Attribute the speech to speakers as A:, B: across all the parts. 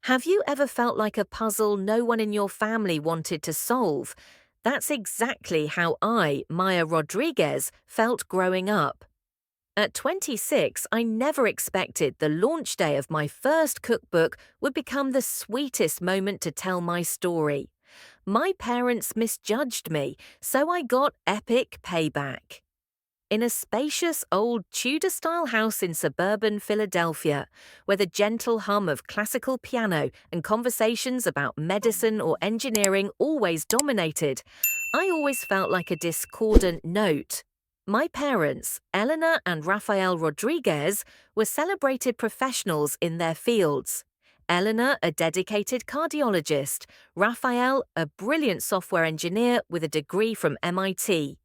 A: Have you ever felt like a puzzle no one in your family wanted to solve? That's exactly how Maya Rodriguez, felt growing up. At 26, I never expected the launch day of my first cookbook would become the sweetest moment to tell my story. My parents misjudged me, so I got epic payback. In a spacious old Tudor-style house in suburban Philadelphia, where the gentle hum of classical piano and conversations about medicine or engineering always dominated, I always felt like a discordant note. My parents, Eleanor and Rafael Rodriguez, were celebrated professionals in their fields. Eleanor, a dedicated cardiologist, Rafael, a brilliant software engineer with a degree from MIT.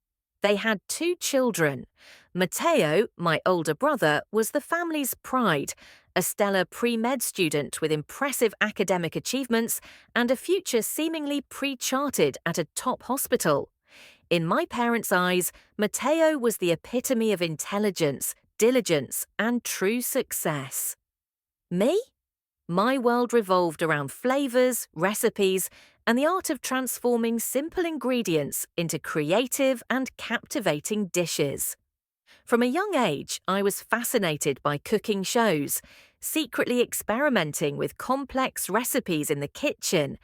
A: They had two children. Matteo, my older brother, was the family's pride, a stellar pre-med student with impressive academic achievements and a future seemingly pre-charted at a top hospital. In my parents' eyes, Matteo was the epitome of intelligence, diligence, and true success. Me? My world revolved around flavors, recipes, and the art of transforming simple ingredients into creative and captivating dishes. From a young age, I was fascinated by cooking shows, secretly experimenting with complex recipes in the kitchen,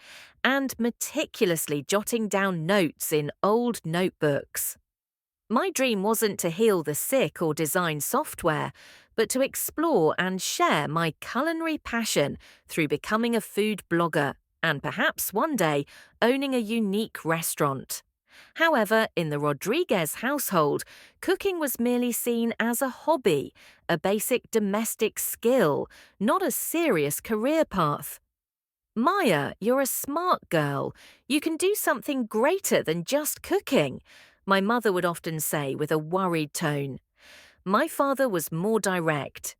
A: and meticulously jotting down notes in old notebooks. My dream wasn't to heal the sick or design software, but to explore and share my culinary passion through becoming a food blogger and perhaps one day owning a unique restaurant. However, in the Rodriguez household, cooking was merely seen as a hobby, a basic domestic skill, not a serious career path. Maya, you're a smart girl. You can do something greater than just cooking, my mother would often say with a worried tone. My father was more direct.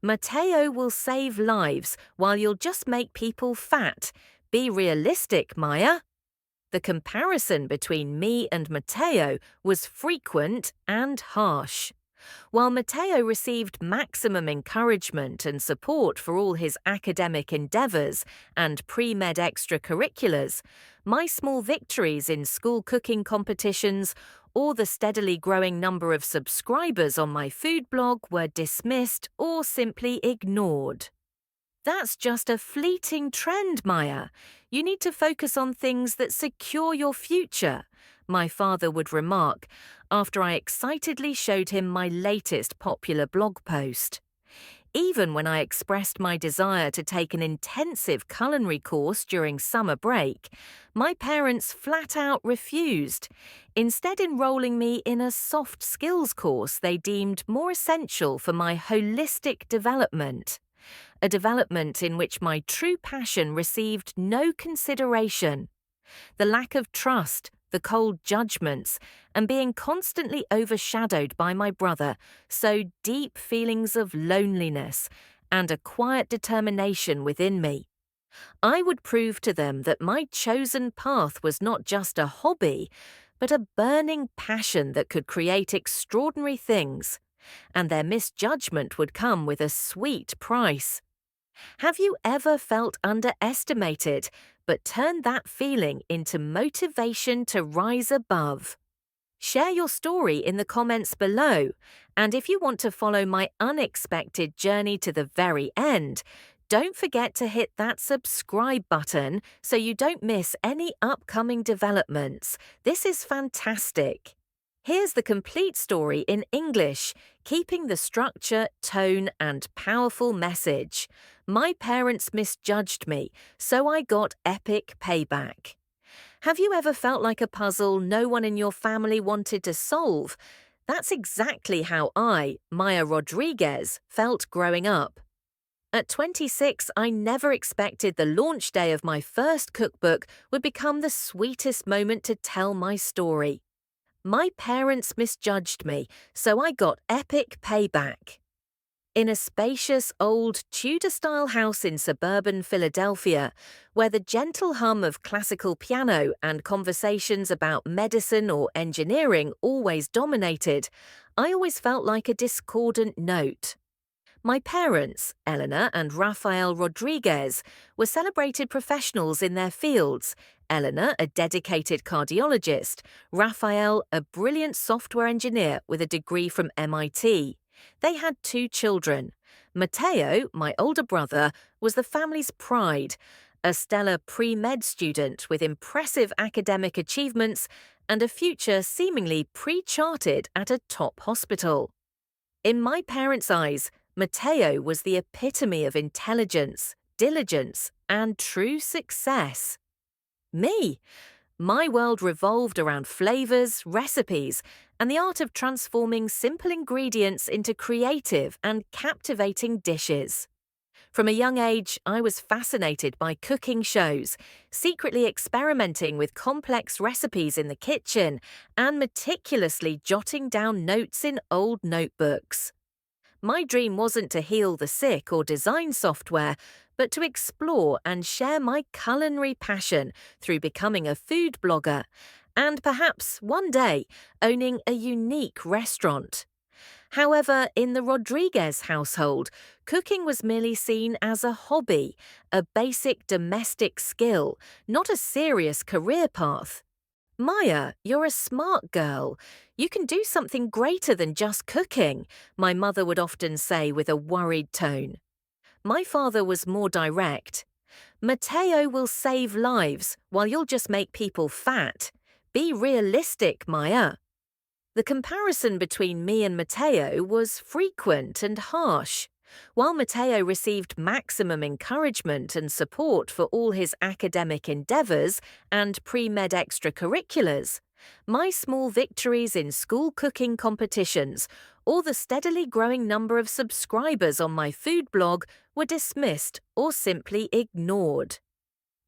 A: Matteo will save lives while you'll just make people fat. Be realistic, Maya. The comparison between me and Matteo was frequent and harsh. While Matteo received maximum encouragement and support for all his academic endeavors and pre-med extracurriculars, my small victories in school cooking competitions or the steadily growing number of subscribers on my food blog were dismissed or simply ignored. That's just a fleeting trend, Maya. You need to focus on things that secure your future, my father would remark after I excitedly showed him my latest popular blog post. Even when I expressed my desire to take an intensive culinary course during summer break, my parents flat out refused, instead enrolling me in a soft skills course they deemed more essential for my holistic development. A development in which my true passion received no consideration. The lack of trust, the cold judgments, and being constantly overshadowed by my brother sowed deep feelings of loneliness and a quiet determination within me. I would prove to them that my chosen path was not just a hobby, but a burning passion that could create extraordinary things, and their misjudgment would come with a sweet price. Have you ever felt underestimated, but turned that feeling into motivation to rise above? Share your story in the comments below, and if you want to follow my unexpected journey to the very end, don't forget to hit that subscribe button so you don't miss any upcoming developments. This is fantastic. Here's the complete story in English, keeping the structure, tone, and powerful message. My parents misjudged me, so I got epic payback. Have you ever felt like a puzzle no one in your family wanted to solve? That's exactly how Maya Rodriguez, felt growing up. At 26, I never expected the launch day of my first cookbook would become the sweetest moment to tell my story. My parents misjudged me, so I got epic payback. In a spacious old Tudor-style house in suburban Philadelphia, where the gentle hum of classical piano and conversations about medicine or engineering always dominated, I always felt like a discordant note. My parents, Eleanor and Rafael Rodriguez, were celebrated professionals in their fields. Eleanor, a dedicated cardiologist, Rafael, a brilliant software engineer with a degree from MIT. They had 2 children. Matteo, my older brother, was the family's pride, a stellar pre-med student with impressive academic achievements and a future seemingly pre-charted at a top hospital. In my parents' eyes, Matteo was the epitome of intelligence, diligence, and true success. Me! My world revolved around flavors, recipes, and the art of transforming simple ingredients into creative and captivating dishes. From a young age, I was fascinated by cooking shows, secretly experimenting with complex recipes in the kitchen, and meticulously jotting down notes in old notebooks. My dream wasn't to heal the sick or design software, but to explore and share my culinary passion through becoming a food blogger, and perhaps one day owning a unique restaurant. However, in the Rodriguez household, cooking was merely seen as a hobby, a basic domestic skill, not a serious career path. Maya, you're a smart girl. You can do something greater than just cooking, my mother would often say with a worried tone. My father was more direct. Matteo will save lives, while you'll just make people fat. Be realistic, Maya. The comparison between me and Matteo was frequent and harsh. While Matteo received maximum encouragement and support for all his academic endeavors and pre-med extracurriculars, my small victories in school cooking competitions or the steadily growing number of subscribers on my food blog were dismissed or simply ignored.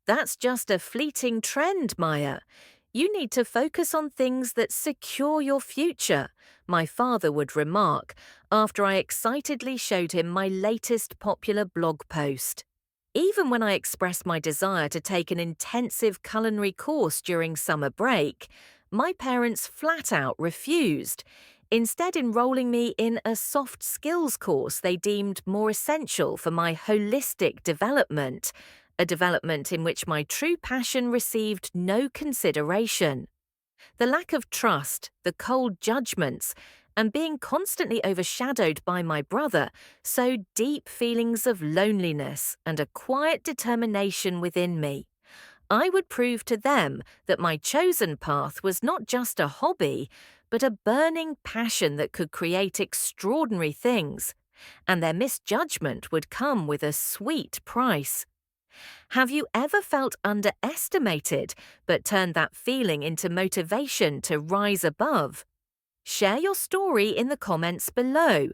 A: That's just a fleeting trend, Maya. You need to focus on things that secure your future, my father would remark after I excitedly showed him my latest popular blog post. Even when I expressed my desire to take an intensive culinary course during summer break, my parents flat out refused, instead enrolling me in a soft skills course they deemed more essential for my holistic development, a development in which my true passion received no consideration. The lack of trust, the cold judgments, and being constantly overshadowed by my brother sowed deep feelings of loneliness and a quiet determination within me. I would prove to them that my chosen path was not just a hobby, but a burning passion that could create extraordinary things, and their misjudgment would come with a sweet price. Have you ever felt underestimated, but turned that feeling into motivation to rise above? Share your story in the comments below.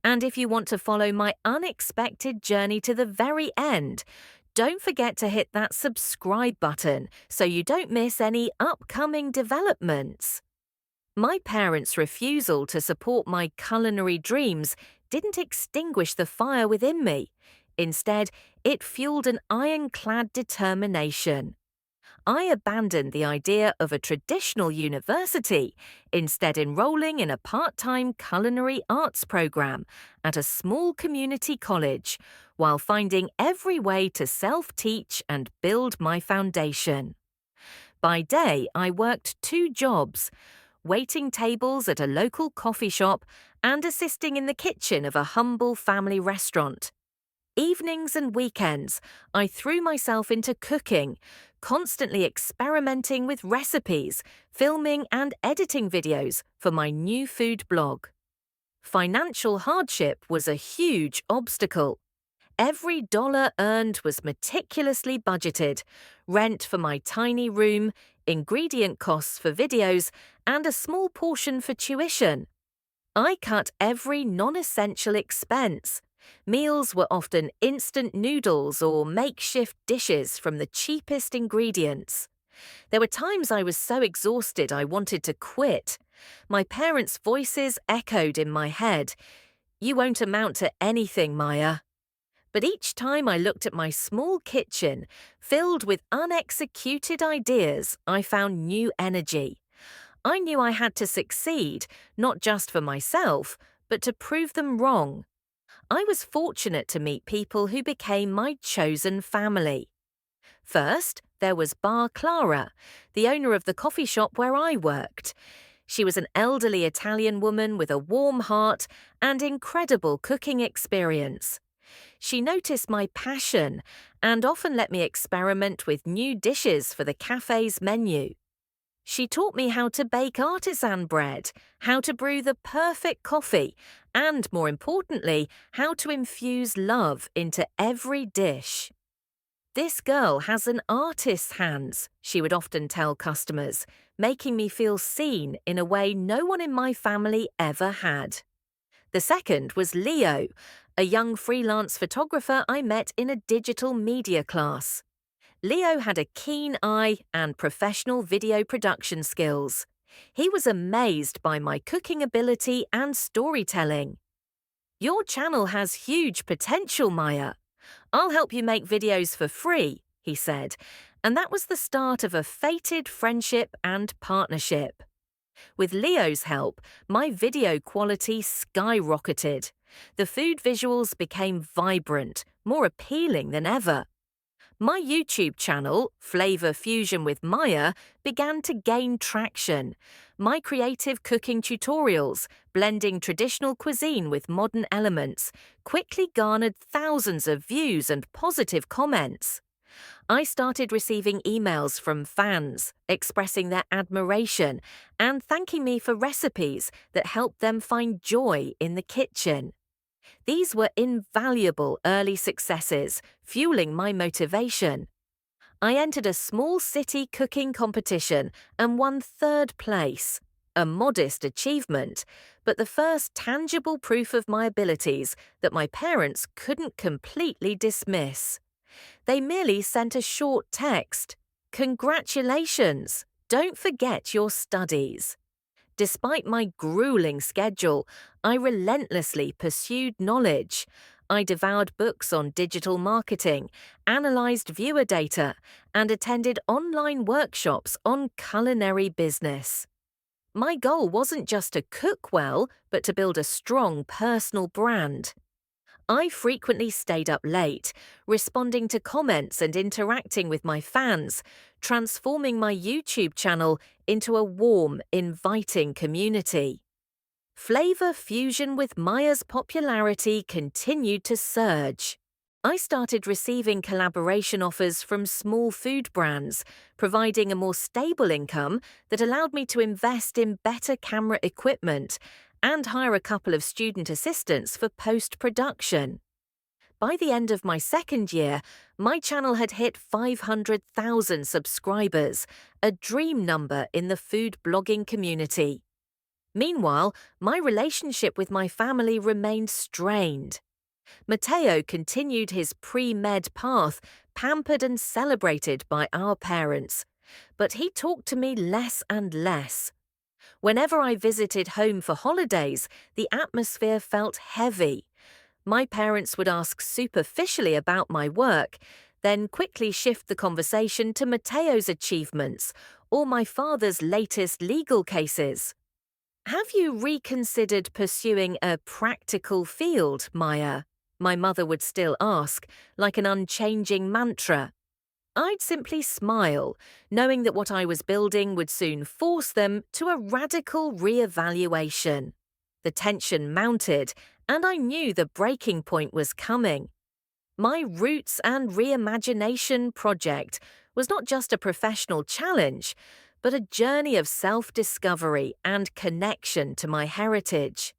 A: And if you want to follow my unexpected journey to the very end, don't forget to hit that subscribe button so you don't miss any upcoming developments. My parents' refusal to support my culinary dreams didn't extinguish the fire within me. Instead, it fueled an ironclad determination. I abandoned the idea of a traditional university, instead enrolling in a part-time culinary arts program at a small community college, while finding every way to self-teach and build my foundation. By day, I worked 2 jobs, waiting tables at a local coffee shop and assisting in the kitchen of a humble family restaurant. Evenings and weekends, I threw myself into cooking, constantly experimenting with recipes, filming and editing videos for my new food blog. Financial hardship was a huge obstacle. Every dollar earned was meticulously budgeted, rent for my tiny room, ingredient costs for videos, and a small portion for tuition. I cut every non-essential expense. Meals were often instant noodles or makeshift dishes from the cheapest ingredients. There were times I was so exhausted I wanted to quit. My parents' voices echoed in my head. "You won't amount to anything, Maya." But each time I looked at my small kitchen, filled with unexecuted ideas, I found new energy. I knew I had to succeed, not just for myself, but to prove them wrong. I was fortunate to meet people who became my chosen family. First, there was Bà Clara, the owner of the coffee shop where I worked. She was an elderly Italian woman with a warm heart and incredible cooking experience. She noticed my passion and often let me experiment with new dishes for the cafe's menu. She taught me how to bake artisan bread, how to brew the perfect coffee, and more importantly, how to infuse love into every dish. "This girl has an artist's hands," she would often tell customers, making me feel seen in a way no one in my family ever had. The second was Leo, a young freelance photographer I met in a digital media class. Leo had a keen eye and professional video production skills. He was amazed by my cooking ability and storytelling. "Your channel has huge potential, Maya. I'll help you make videos for free," he said, and that was the start of a fated friendship and partnership. With Leo's help, my video quality skyrocketed. The food visuals became vibrant, more appealing than ever. My YouTube channel, Flavor Fusion with Maya, began to gain traction. My creative cooking tutorials, blending traditional cuisine with modern elements, quickly garnered thousands of views and positive comments. I started receiving emails from fans expressing their admiration and thanking me for recipes that helped them find joy in the kitchen. These were invaluable early successes, fueling my motivation. I entered a small city cooking competition and won third place. A modest achievement, but the first tangible proof of my abilities that my parents couldn't completely dismiss. They merely sent a short text. "Congratulations! Don't forget your studies." Despite my grueling schedule, I relentlessly pursued knowledge. I devoured books on digital marketing, analyzed viewer data, and attended online workshops on culinary business. My goal wasn't just to cook well, but to build a strong personal brand. I frequently stayed up late, responding to comments and interacting with my fans, transforming my YouTube channel into a warm, inviting community. Flavor Fusion with Maya's popularity continued to surge. I started receiving collaboration offers from small food brands, providing a more stable income that allowed me to invest in better camera equipment and hire a couple of student assistants for post-production. By the end of my second year, my channel had hit 500,000 subscribers, a dream number in the food blogging community. Meanwhile, my relationship with my family remained strained. Matteo continued his pre-med path, pampered and celebrated by our parents, but he talked to me less and less. Whenever I visited home for holidays, the atmosphere felt heavy. My parents would ask superficially about my work, then quickly shift the conversation to Matteo's achievements or my father's latest legal cases. "Have you reconsidered pursuing a practical field, Maya?" my mother would still ask, like an unchanging mantra. I'd simply smile, knowing that what I was building would soon force them to a radical re-evaluation. The tension mounted, and I knew the breaking point was coming. My Roots and Reimagination project was not just a professional challenge, but a journey of self-discovery and connection to my heritage.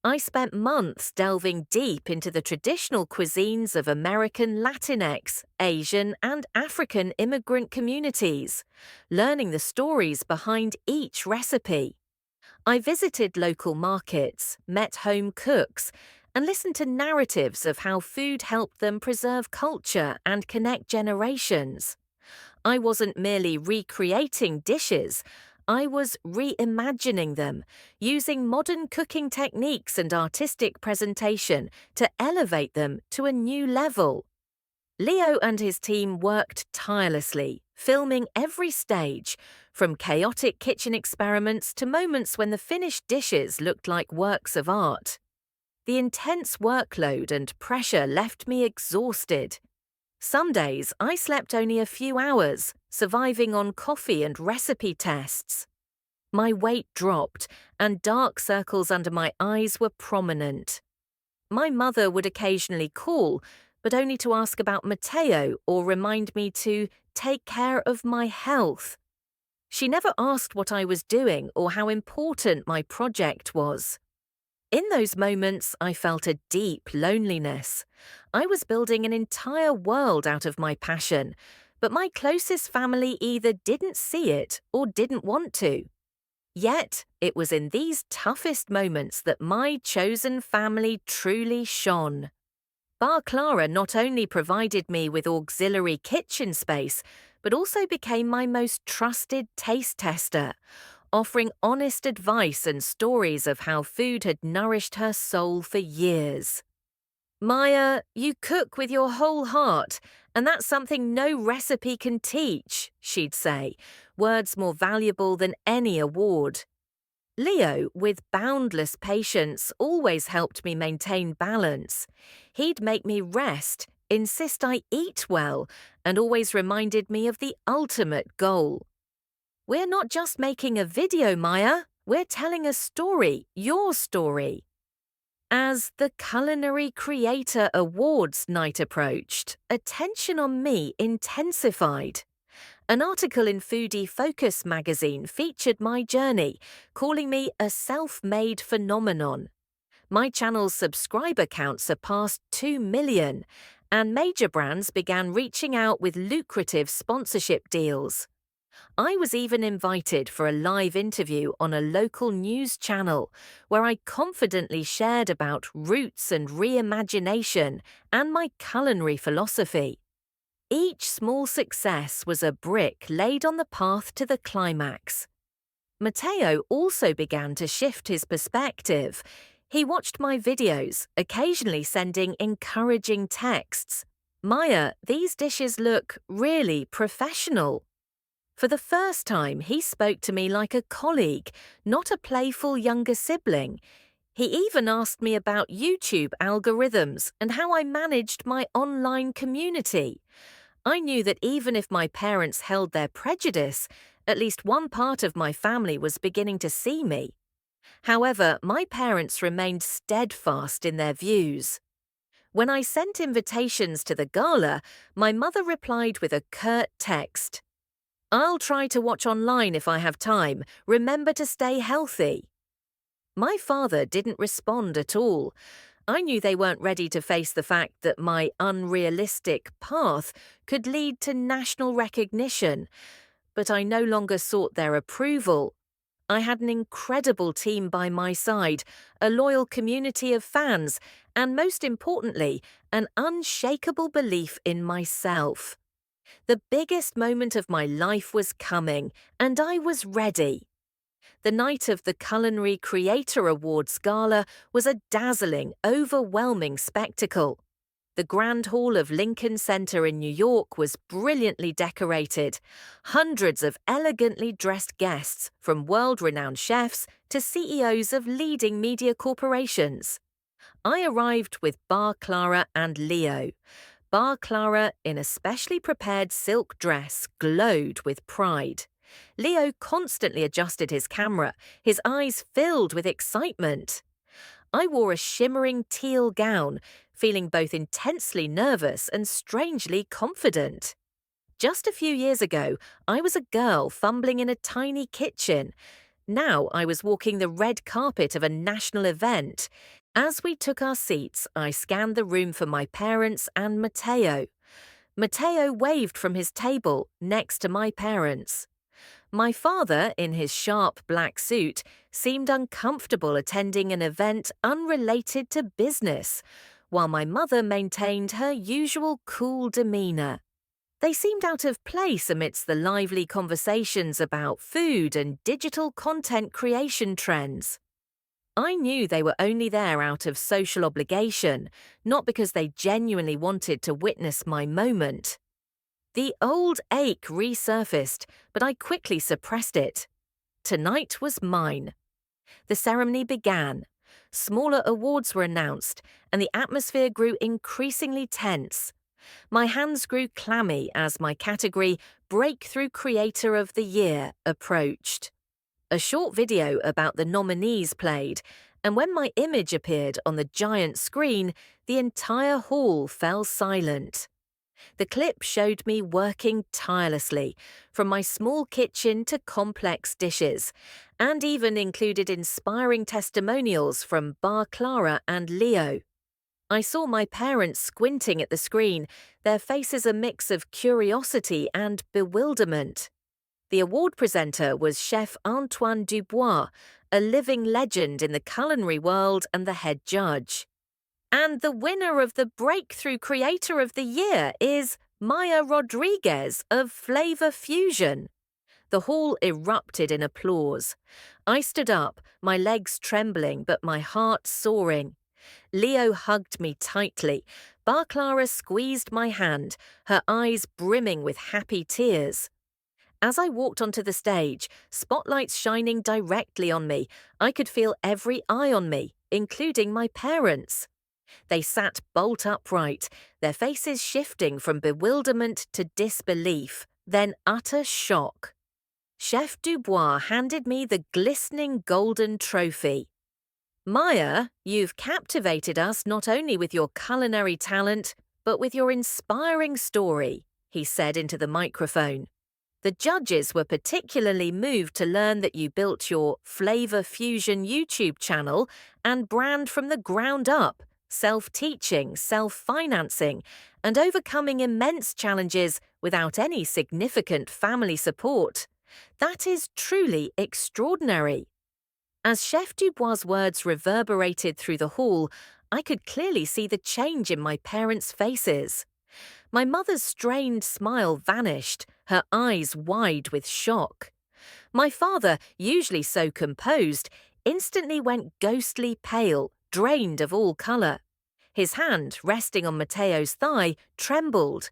A: I spent months delving deep into the traditional cuisines of American Latinx, Asian, and African immigrant communities, learning the stories behind each recipe. I visited local markets, met home cooks, and listened to narratives of how food helped them preserve culture and connect generations. I wasn't merely recreating dishes, I was reimagining them, using modern cooking techniques and artistic presentation to elevate them to a new level. Leo and his team worked tirelessly, filming every stage, from chaotic kitchen experiments to moments when the finished dishes looked like works of art. The intense workload and pressure left me exhausted. Some days I slept only a few hours, surviving on coffee and recipe tests. My weight dropped, and dark circles under my eyes were prominent. My mother would occasionally call, but only to ask about Matteo or remind me to take care of my health. She never asked what I was doing or how important my project was. In those moments, I felt a deep loneliness. I was building an entire world out of my passion, but my closest family either didn't see it or didn't want to. Yet, it was in these toughest moments that my chosen family truly shone. Bà Clara not only provided me with auxiliary kitchen space, but also became my most trusted taste tester, offering honest advice and stories of how food had nourished her soul for years. Maya, you cook with your whole heart, and that's something no recipe can teach, she'd say, words more valuable than any award. Leo, with boundless patience, always helped me maintain balance. He'd make me rest, insist I eat well, and always reminded me of the ultimate goal. We're not just making a video, Maya. We're telling a story, your story. As the Culinary Creator Awards night approached, attention on me intensified. An article in Foodie Focus magazine featured my journey, calling me a self-made phenomenon. My channel's subscriber count surpassed 2 million, and major brands began reaching out with lucrative sponsorship deals. I was even invited for a live interview on a local news channel, where I confidently shared about roots and reimagination and my culinary philosophy. Each small success was a brick laid on the path to the climax. Matteo also began to shift his perspective. He watched my videos, occasionally sending encouraging texts. Maya, these dishes look really professional. For the first time, he spoke to me like a colleague, not a playful younger sibling. He even asked me about YouTube algorithms and how I managed my online community. I knew that even if my parents held their prejudice, at least one part of my family was beginning to see me. However, my parents remained steadfast in their views. When I sent invitations to the gala, my mother replied with a curt text. "I'll try to watch online if I have time. Remember to stay healthy." My father didn't respond at all. I knew they weren't ready to face the fact that my unrealistic path could lead to national recognition, but I no longer sought their approval. I had an incredible team by my side, a loyal community of fans, and most importantly, an unshakable belief in myself. The biggest moment of my life was coming, and I was ready. The night of the Culinary Creator Awards gala was a dazzling, overwhelming spectacle. The Grand Hall of Lincoln Center in New York was brilliantly decorated. Hundreds of elegantly dressed guests, from world-renowned chefs to CEOs of leading media corporations. I arrived with Bà Clara and Leo. Bà Clara, in a specially prepared silk dress, glowed with pride. Leo constantly adjusted his camera, his eyes filled with excitement. I wore a shimmering teal gown, feeling both intensely nervous and strangely confident. Just a few years ago, I was a girl fumbling in a tiny kitchen. Now I was walking the red carpet of a national event. As we took our seats, I scanned the room for my parents and Matteo. Matteo waved from his table next to my parents. My father, in his sharp black suit, seemed uncomfortable attending an event unrelated to business, while my mother maintained her usual cool demeanor. They seemed out of place amidst the lively conversations about food and digital content creation trends. I knew they were only there out of social obligation, not because they genuinely wanted to witness my moment. The old ache resurfaced, but I quickly suppressed it. Tonight was mine. The ceremony began. Smaller awards were announced, and the atmosphere grew increasingly tense. My hands grew clammy as my category, Breakthrough Creator of the Year, approached. A short video about the nominees played, and when my image appeared on the giant screen, the entire hall fell silent. The clip showed me working tirelessly, from my small kitchen to complex dishes, and even included inspiring testimonials from Bà Clara and Leo. I saw my parents squinting at the screen, their faces a mix of curiosity and bewilderment. The award presenter was Chef Antoine Dubois, a living legend in the culinary world and the head judge. And the winner of the Breakthrough Creator of the Year is Maya Rodriguez of Flavor Fusion. The hall erupted in applause. I stood up, my legs trembling but my heart soaring. Leo hugged me tightly. Bà Clara squeezed my hand, her eyes brimming with happy tears. As I walked onto the stage, spotlights shining directly on me, I could feel every eye on me, including my parents. They sat bolt upright, their faces shifting from bewilderment to disbelief, then utter shock. Chef Dubois handed me the glistening golden trophy. Maya, you've captivated us not only with your culinary talent, but with your inspiring story, he said into the microphone. The judges were particularly moved to learn that you built your Flavor Fusion YouTube channel and brand from the ground up, self-teaching, self-financing, and overcoming immense challenges without any significant family support. That is truly extraordinary. As Chef Dubois' words reverberated through the hall, I could clearly see the change in my parents' faces. My mother's strained smile vanished, her eyes wide with shock. My father, usually so composed, instantly went ghostly pale, drained of all colour. His hand, resting on Matteo's thigh, trembled.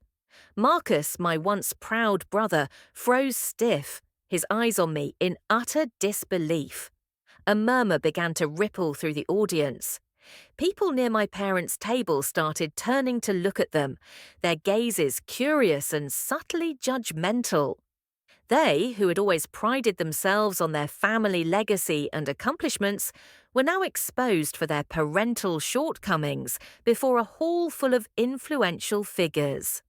A: Marcus, my once proud brother, froze stiff, his eyes on me in utter disbelief. A murmur began to ripple through the audience. People near my parents' table started turning to look at them, their gazes curious and subtly judgmental. They, who had always prided themselves on their family legacy and accomplishments, were now exposed for their parental shortcomings before a hall full of influential figures.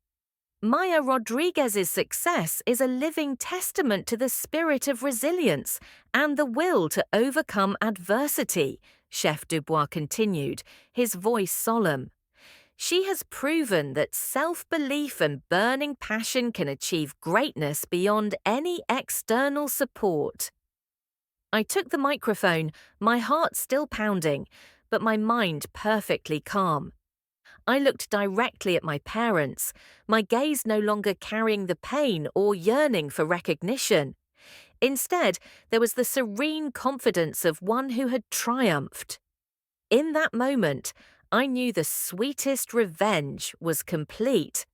A: Maya Rodriguez's success is a living testament to the spirit of resilience and the will to overcome adversity, Chef Dubois continued, his voice solemn. She has proven that self-belief and burning passion can achieve greatness beyond any external support. I took the microphone, my heart still pounding, but my mind perfectly calm. I looked directly at my parents, my gaze no longer carrying the pain or yearning for recognition. Instead, there was the serene confidence of one who had triumphed. In that moment, I knew the sweetest revenge was complete.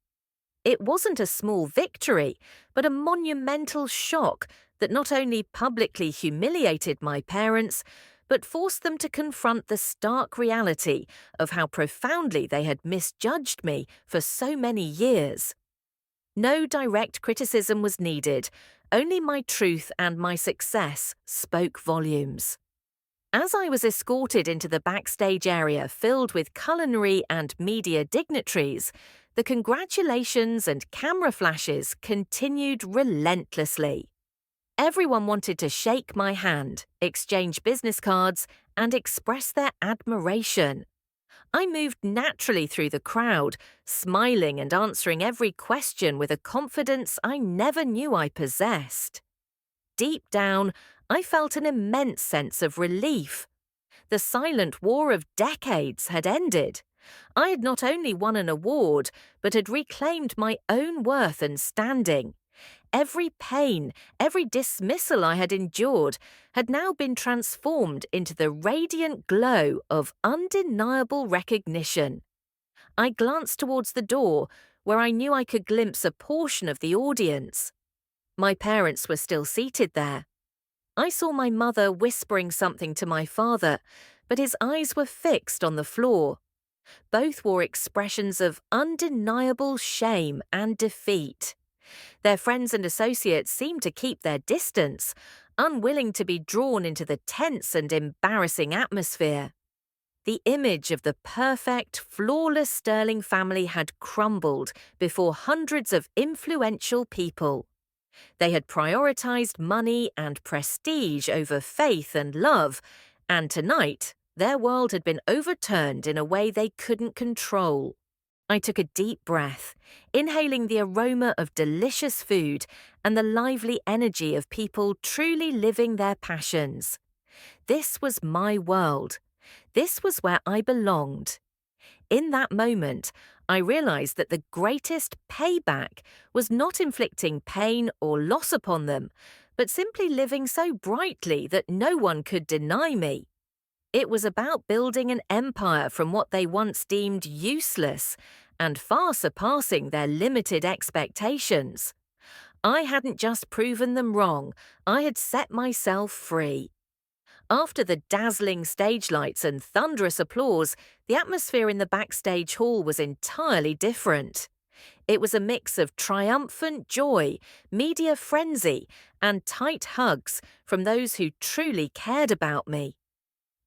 A: It wasn't a small victory, but a monumental shock that not only publicly humiliated my parents, but forced them to confront the stark reality of how profoundly they had misjudged me for so many years. No direct criticism was needed, only my truth and my success spoke volumes. As I was escorted into the backstage area filled with culinary and media dignitaries, the congratulations and camera flashes continued relentlessly. Everyone wanted to shake my hand, exchange business cards, and express their admiration. I moved naturally through the crowd, smiling and answering every question with a confidence I never knew I possessed. Deep down, I felt an immense sense of relief. The silent war of decades had ended. I had not only won an award, but had reclaimed my own worth and standing. Every pain, every dismissal I had endured had now been transformed into the radiant glow of undeniable recognition. I glanced towards the door, where I knew I could glimpse a portion of the audience. My parents were still seated there. I saw my mother whispering something to my father, but his eyes were fixed on the floor. Both wore expressions of undeniable shame and defeat. Their friends and associates seemed to keep their distance, unwilling to be drawn into the tense and embarrassing atmosphere. The image of the perfect, flawless Sterling family had crumbled before hundreds of influential people. They had prioritized money and prestige over faith and love, and tonight, their world had been overturned in a way they couldn't control. I took a deep breath, inhaling the aroma of delicious food and the lively energy of people truly living their passions. This was my world. This was where I belonged. In that moment, I realized that the greatest payback was not inflicting pain or loss upon them, but simply living so brightly that no one could deny me. It was about building an empire from what they once deemed useless and far surpassing their limited expectations. I hadn't just proven them wrong, I had set myself free. After the dazzling stage lights and thunderous applause, the atmosphere in the backstage hall was entirely different. It was a mix of triumphant joy, media frenzy, and tight hugs from those who truly cared about me.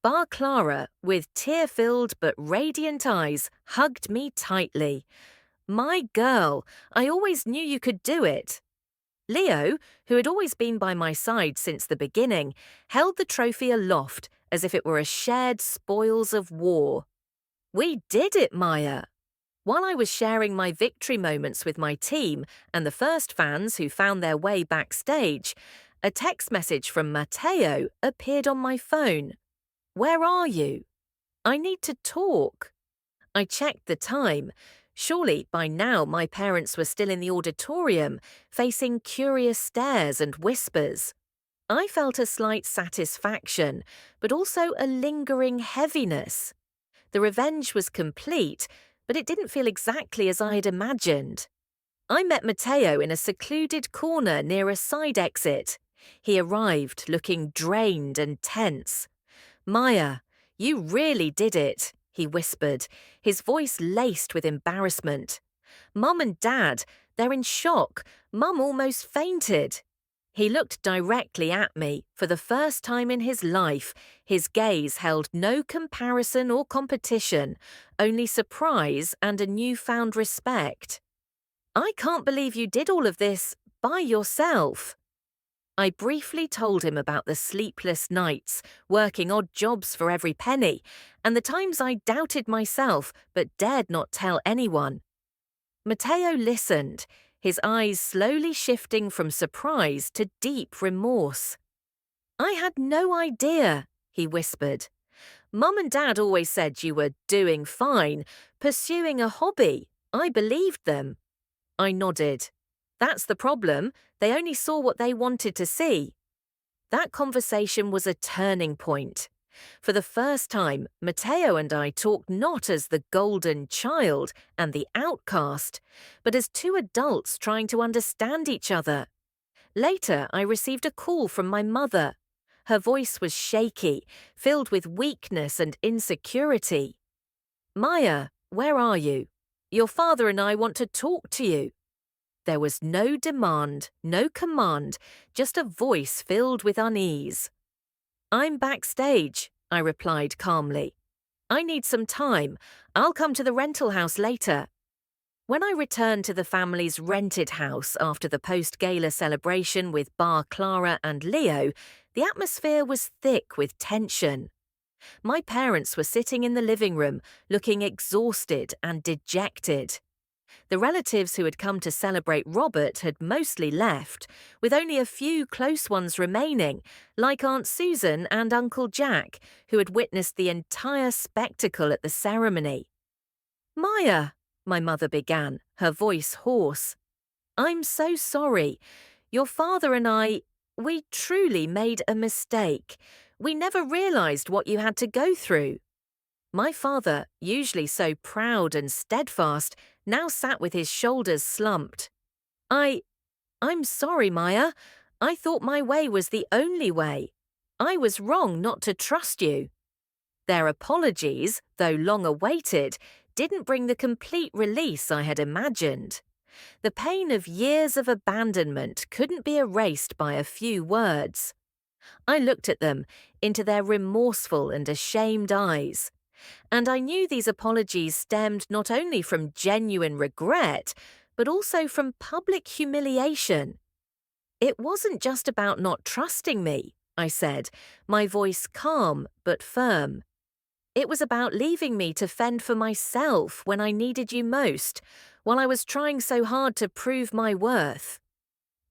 A: Bà Clara, with tear-filled but radiant eyes, hugged me tightly. My girl, I always knew you could do it. Leo, who had always been by my side since the beginning, held the trophy aloft as if it were a shared spoils of war. We did it, Maya! While I was sharing my victory moments with my team and the first fans who found their way backstage, a text message from Matteo appeared on my phone. Where are you? I need to talk. I checked the time. Surely by now my parents were still in the auditorium, facing curious stares and whispers. I felt a slight satisfaction, but also a lingering heaviness. The revenge was complete, but it didn't feel exactly as I had imagined. I met Matteo in a secluded corner near a side exit. He arrived looking drained and tense. Maya, you really did it, he whispered, his voice laced with embarrassment. Mum and Dad, they're in shock. Mum almost fainted. He looked directly at me. For the first time in his life, his gaze held no comparison or competition, only surprise and a newfound respect. I can't believe you did all of this by yourself. I briefly told him about the sleepless nights, working odd jobs for every penny, and the times I doubted myself but dared not tell anyone. Matteo listened, his eyes slowly shifting from surprise to deep remorse. I had no idea, he whispered. Mum and Dad always said you were doing fine, pursuing a hobby. I believed them. I nodded. That's the problem. They only saw what they wanted to see. That conversation was a turning point. For the first time, Matteo and I talked not as the golden child and the outcast, but as two adults trying to understand each other. Later, I received a call from my mother. Her voice was shaky, filled with weakness and insecurity. Maya, where are you? Your father and I want to talk to you. There was no demand, no command, just a voice filled with unease. I'm backstage, I replied calmly. I need some time. I'll come to the rental house later. When I returned to the family's rented house after the post-gala celebration with Bà Clara and Leo, the atmosphere was thick with tension. My parents were sitting in the living room, looking exhausted and dejected. The relatives who had come to celebrate Robert had mostly left, with only a few close ones remaining, like Aunt Susan and Uncle Jack, who had witnessed the entire spectacle at the ceremony. Maya, my mother began, her voice hoarse. I'm so sorry. Your father and we truly made a mistake. We never realized what you had to go through. My father, usually so proud and steadfast, now sat with his shoulders slumped. I'm sorry, Maya. I thought my way was the only way. I was wrong not to trust you. Their apologies, though long awaited, didn't bring the complete release I had imagined. The pain of years of abandonment couldn't be erased by a few words. I looked at them, into their remorseful and ashamed eyes, and I knew these apologies stemmed not only from genuine regret, but also from public humiliation. It wasn't just about not trusting me, I said, my voice calm but firm. It was about leaving me to fend for myself when I needed you most, while I was trying so hard to prove my worth.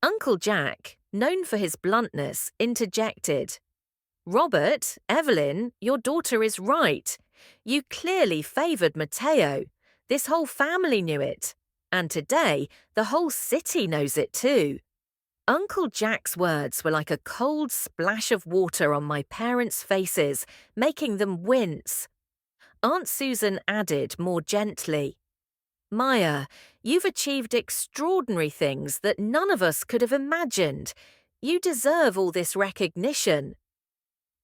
A: Uncle Jack, known for his bluntness, interjected. Robert, Evelyn, your daughter is right. You clearly favoured Matteo. This whole family knew it. And today, the whole city knows it too. Uncle Jack's words were like a cold splash of water on my parents' faces, making them wince. Aunt Susan added more gently, Maya, you've achieved extraordinary things that none of us could have imagined. You deserve all this recognition.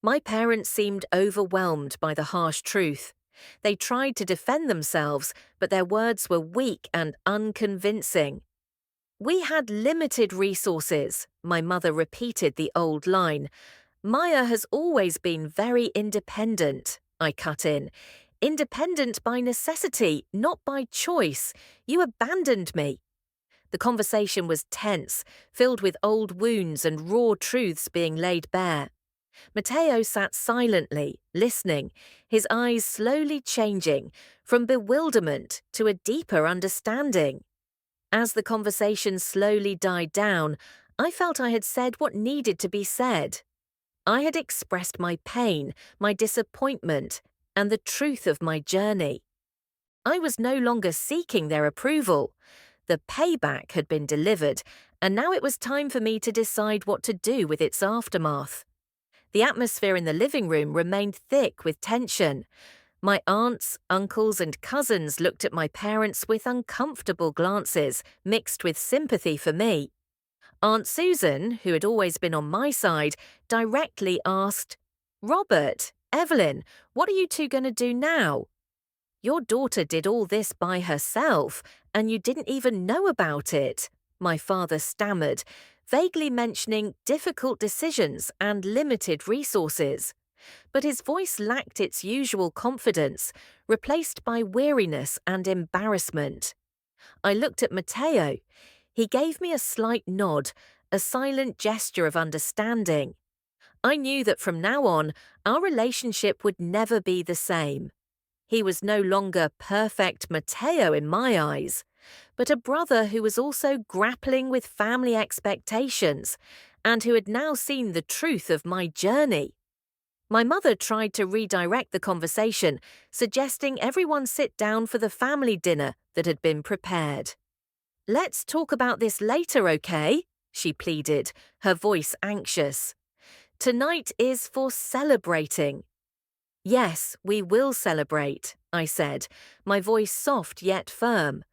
A: My parents seemed overwhelmed by the harsh truth. They tried to defend themselves, but their words were weak and unconvincing. We had limited resources, my mother repeated the old line. Maya has always been very independent, I cut in. Independent by necessity, not by choice. You abandoned me. The conversation was tense, filled with old wounds and raw truths being laid bare. Matteo sat silently, listening, his eyes slowly changing from bewilderment to a deeper understanding. As the conversation slowly died down, I felt I had said what needed to be said. I had expressed my pain, my disappointment, and the truth of my journey. I was no longer seeking their approval. The payback had been delivered, and now it was time for me to decide what to do with its aftermath. The atmosphere in the living room remained thick with tension. My aunts, uncles, and cousins looked at my parents with uncomfortable glances, mixed with sympathy for me. Aunt Susan, who had always been on my side, directly asked, Robert, Evelyn, what are you two going to do now? Your daughter did all this by herself, and you didn't even know about it, my father stammered, vaguely mentioning difficult decisions and limited resources. But his voice lacked its usual confidence, replaced by weariness and embarrassment. I looked at Matteo. He gave me a slight nod, a silent gesture of understanding. I knew that from now on, our relationship would never be the same. He was no longer perfect Matteo in my eyes, but a brother who was also grappling with family expectations and who had now seen the truth of my journey. My mother tried to redirect the conversation, suggesting everyone sit down for the family dinner that had been prepared. Let's talk about this later, okay? She pleaded, her voice anxious. Tonight is for celebrating. Yes, we will celebrate, I said, my voice soft yet firm.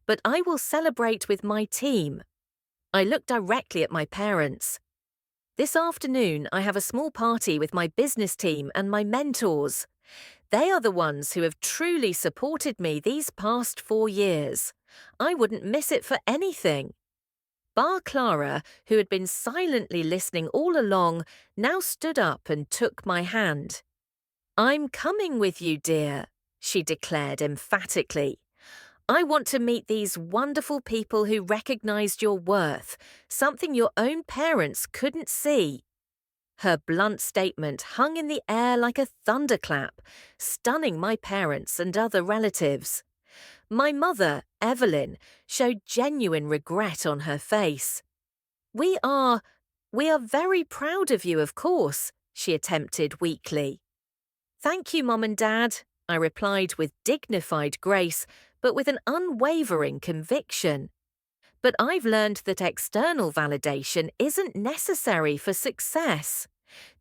A: But I will celebrate with my team. I looked directly at my parents. This afternoon, I have a small party with my business team and my mentors. They are the ones who have truly supported me these past 4 years. I wouldn't miss it for anything. Bà Clara, who had been silently listening all along, now stood up and took my hand. I'm coming with you, dear, she declared emphatically. I want to meet these wonderful people who recognized your worth, something your own parents couldn't see. Her blunt statement hung in the air like a thunderclap, stunning my parents and other relatives. My mother, Evelyn, showed genuine regret on her face. We are very proud of you, of course, she attempted weakly. Thank you, Mum and Dad, I replied with dignified grace, but with an unwavering conviction. But I've learned that external validation isn't necessary for success.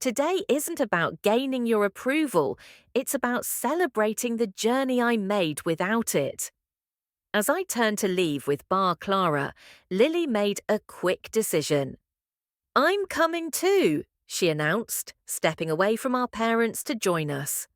A: Today isn't about gaining your approval, it's about celebrating the journey I made without it. As I turned to leave with Bà Clara, Lily made a quick decision. I'm coming too, she announced, stepping away from our parents to join us.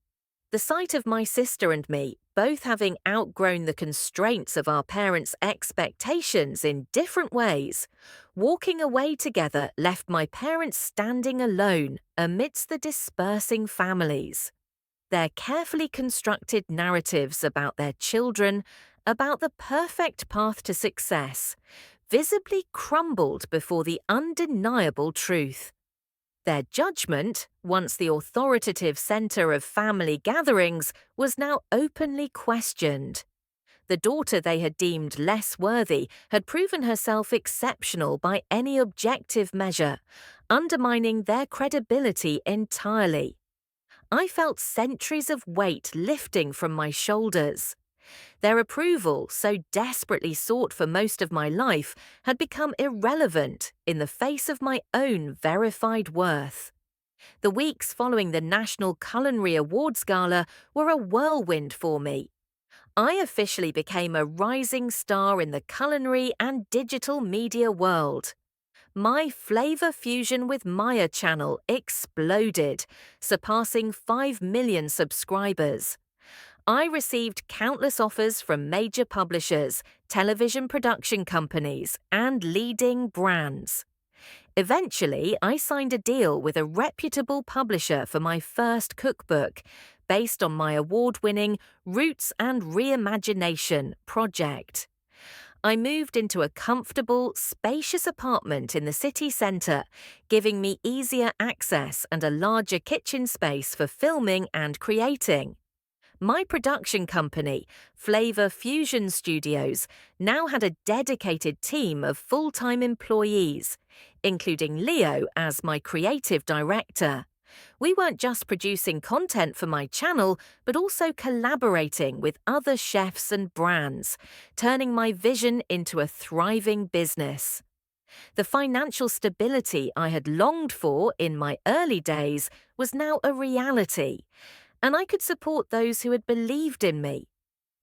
A: The sight of my sister and me, both having outgrown the constraints of our parents' expectations in different ways, walking away together left my parents standing alone amidst the dispersing families. Their carefully constructed narratives about their children, about the perfect path to success, visibly crumbled before the undeniable truth. Their judgment, once the authoritative centre of family gatherings, was now openly questioned. The daughter they had deemed less worthy had proven herself exceptional by any objective measure, undermining their credibility entirely. I felt centuries of weight lifting from my shoulders. Their approval, so desperately sought for most of my life, had become irrelevant in the face of my own verified worth. The weeks following the National Culinary Awards Gala were a whirlwind for me. I officially became a rising star in the culinary and digital media world. My Flavor Fusion with Maya channel exploded, surpassing 5 million subscribers. I received countless offers from major publishers, television production companies, and leading brands. Eventually, I signed a deal with a reputable publisher for my first cookbook, based on my award-winning Roots and Reimagination project. I moved into a comfortable, spacious apartment in the city centre, giving me easier access and a larger kitchen space for filming and creating. My production company, Flavor Fusion Studios, now had a dedicated team of full-time employees, including Leo as my creative director. We weren't just producing content for my channel, but also collaborating with other chefs and brands, turning my vision into a thriving business. The financial stability I had longed for in my early days was now a reality, and I could support those who had believed in me.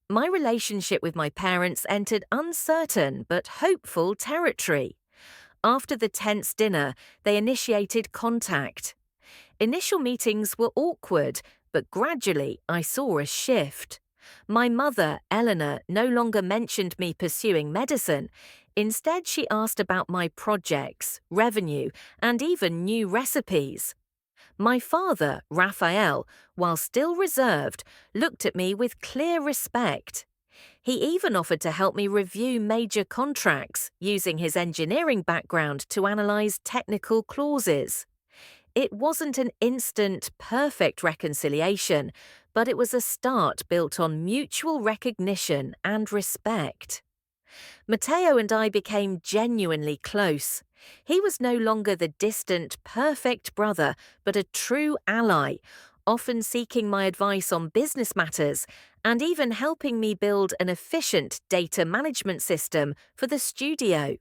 A: My relationship with my parents entered uncertain but hopeful territory. After the tense dinner, they initiated contact. Initial meetings were awkward, but gradually I saw a shift. My mother, Eleanor, no longer mentioned me pursuing medicine. Instead, she asked about my projects, revenue, and even new recipes. My father, Raphael, while still reserved, looked at me with clear respect. He even offered to help me review major contracts, using his engineering background to analyze technical clauses. It wasn't an instant, perfect reconciliation, but it was a start built on mutual recognition and respect. Matteo and I became genuinely close. He was no longer the distant, perfect brother, but a true ally, often seeking my advice on business matters and even helping me build an efficient data management system for the studio.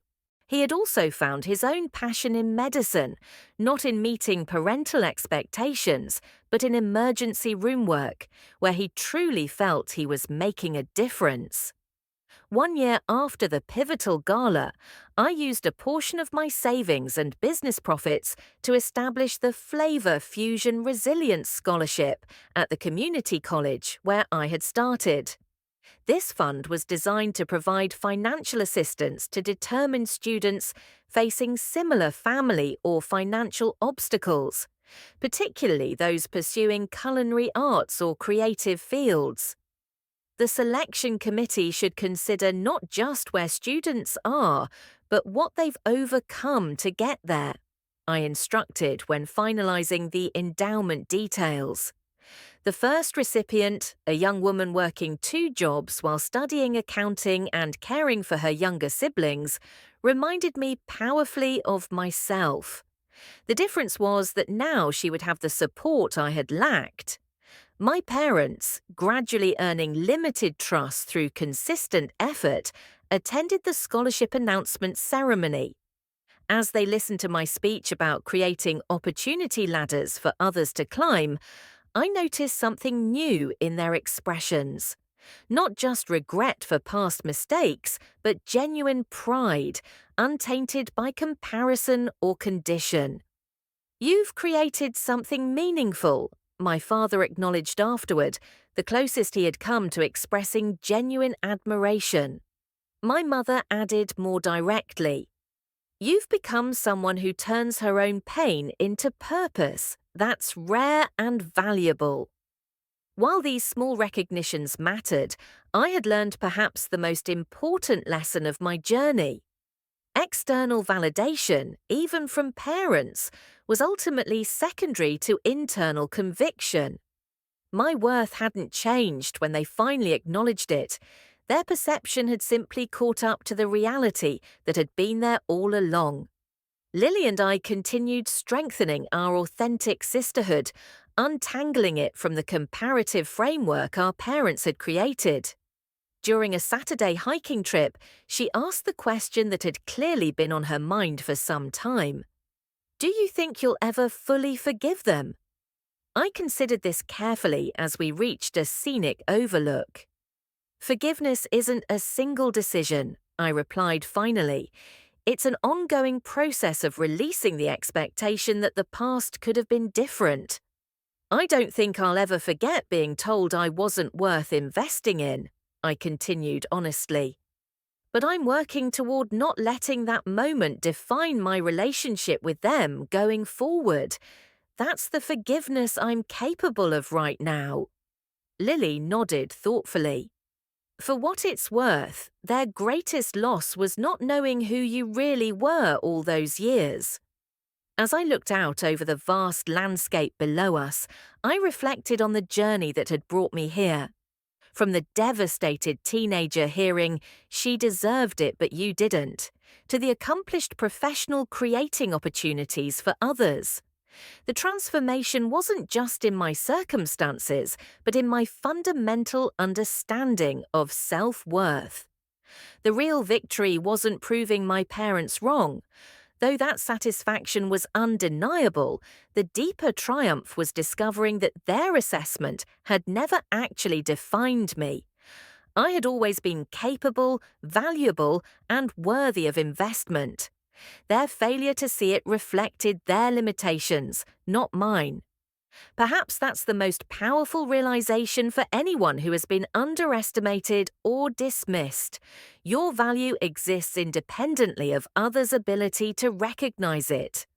A: He had also found his own passion in medicine, not in meeting parental expectations, but in emergency room work, where he truly felt he was making a difference. 1 year after the pivotal gala, I used a portion of my savings and business profits to establish the Flavor Fusion Resilience Scholarship at the community college where I had started. This fund was designed to provide financial assistance to determined students facing similar family or financial obstacles, particularly those pursuing culinary arts or creative fields. The selection committee should consider not just where students are, but what they've overcome to get there, I instructed when finalizing the endowment details. The first recipient, a young woman working 2 jobs while studying accounting and caring for her younger siblings, reminded me powerfully of myself. The difference was that now she would have the support I had lacked. My parents, gradually earning limited trust through consistent effort, attended the scholarship announcement ceremony. As they listened to my speech about creating opportunity ladders for others to climb, I noticed something new in their expressions. Not just regret for past mistakes, but genuine pride, untainted by comparison or condition. "You've created something meaningful," my father acknowledged afterward, the closest he had come to expressing genuine admiration. My mother added more directly, "You've become someone who turns her own pain into purpose. That's rare and valuable." While these small recognitions mattered, I had learned perhaps the most important lesson of my journey. External validation, even from parents, was ultimately secondary to internal conviction. My worth hadn't changed when they finally acknowledged it. Their perception had simply caught up to the reality that had been there all along. Lily and I continued strengthening our authentic sisterhood, untangling it from the comparative framework our parents had created. During a Saturday hiking trip, she asked the question that had clearly been on her mind for some time. "Do you think you'll ever fully forgive them?" I considered this carefully as we reached a scenic overlook. "Forgiveness isn't a single decision," I replied finally. "It's an ongoing process of releasing the expectation that the past could have been different. I don't think I'll ever forget being told I wasn't worth investing in," I continued honestly. "But I'm working toward not letting that moment define my relationship with them going forward. That's the forgiveness I'm capable of right now." Lily nodded thoughtfully. For what it's worth, their greatest loss was not knowing who you really were all those years. As I looked out over the vast landscape below us, I reflected on the journey that had brought me here. From the devastated teenager hearing, "She deserved it, but you didn't," to the accomplished professional creating opportunities for others. The transformation wasn't just in my circumstances, but in my fundamental understanding of self-worth. The real victory wasn't proving my parents wrong. Though that satisfaction was undeniable, the deeper triumph was discovering that their assessment had never actually defined me. I had always been capable, valuable, and worthy of investment. Their failure to see it reflected their limitations, not mine. Perhaps that's the most powerful realization for anyone who has been underestimated or dismissed. Your value exists independently of others' ability to recognize it.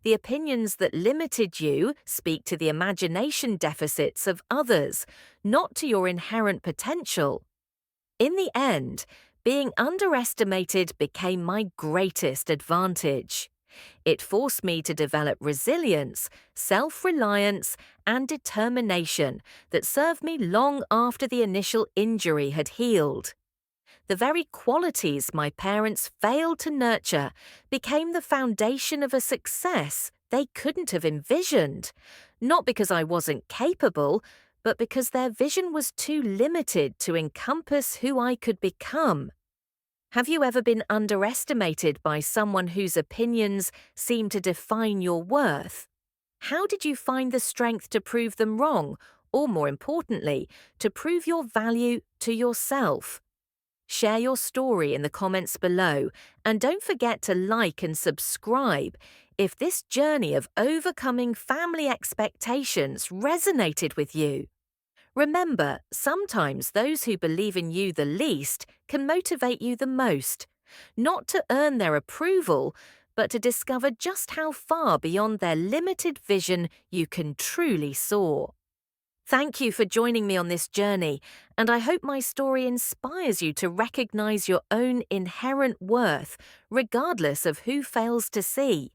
A: The opinions that limited you speak to the imagination deficits of others, not to your inherent potential. In the end, being underestimated became my greatest advantage. It forced me to develop resilience, self-reliance, and determination that served me long after the initial injury had healed. The very qualities my parents failed to nurture became the foundation of a success they couldn't have envisioned, not because I wasn't capable, but because their vision was too limited to encompass who I could become. Have you ever been underestimated by someone whose opinions seem to define your worth? How did you find the strength to prove them wrong, or more importantly, to prove your value to yourself? Share your story in the comments below, and don't forget to like and subscribe if this journey of overcoming family expectations resonated with you. Remember, sometimes those who believe in you the least can motivate you the most, not to earn their approval, but to discover just how far beyond their limited vision you can truly soar. Thank you for joining me on this journey, and I hope my story inspires you to recognize your own inherent worth, regardless of who fails to see.